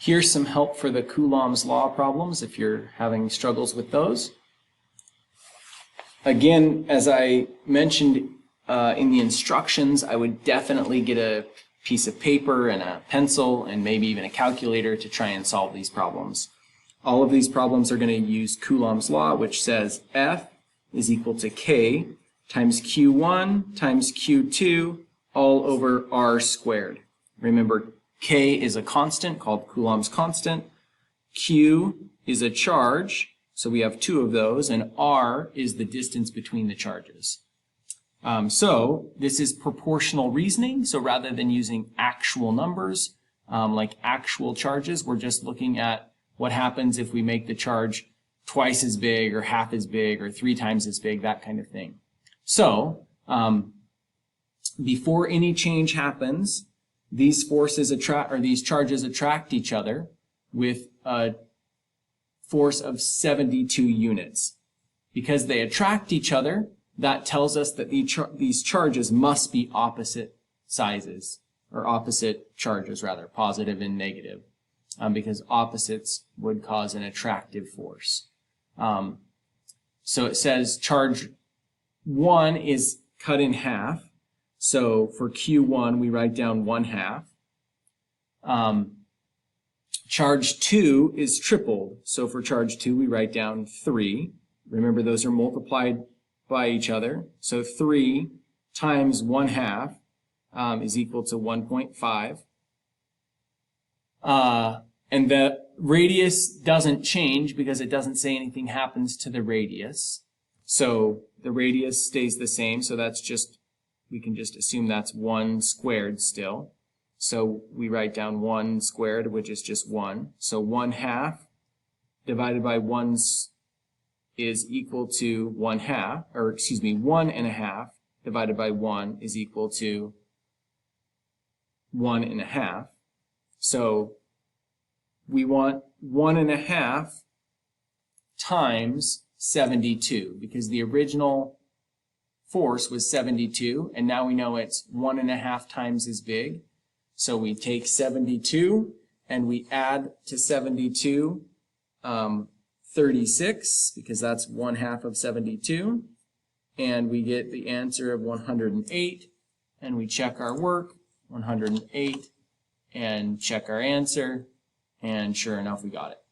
Here's some help for the Coulomb's law problems if you're having struggles with those. Again, as I mentioned in the instructions, I would definitely get a piece of paper and a pencil and maybe even a calculator to try and solve these problems. All of these problems are going to use Coulomb's law, which says F is equal to K times Q1 times Q2 all over R squared. Remember, K is a constant called Coulomb's constant. Q is a charge, so we have two of those, and R is the distance between the charges. So this is proportional reasoning, so rather than using actual numbers, like actual charges, we're just looking at what happens if we make the charge twice as big or half as big or 3 times as big, that kind of thing. So before any change happens, these forces attract, or these charges attract each other with a force of 72 units. Because they attract each other, that tells us that these charges must be opposite sizes, or opposite charges rather, positive and negative, because opposites would cause an attractive force. So it says charge 1 is cut in half. So for Q1, we write down 1/2. Charge 2 is tripled. So for charge 2, we write down 3. Remember, those are multiplied by each other. So 3 times 1/2 is equal to 1.5. And the radius doesn't change because it doesn't say anything happens to the radius. So the radius stays the same. So that's just, we can just assume that's 1 squared still. So we write down 1 squared, which is just 1. So 1/2 divided by 1 is equal to 1/2, or excuse me, 1.5 divided by 1 is equal to 1.5. So we want 1.5 times 72, because the original force was 72, and now we know it's 1.5 times as big. So we take 72 and we add to 72 36, because that's 1/2 of 72, and we get the answer of 108, and we check our work, 108, and check our answer, and sure enough we got it.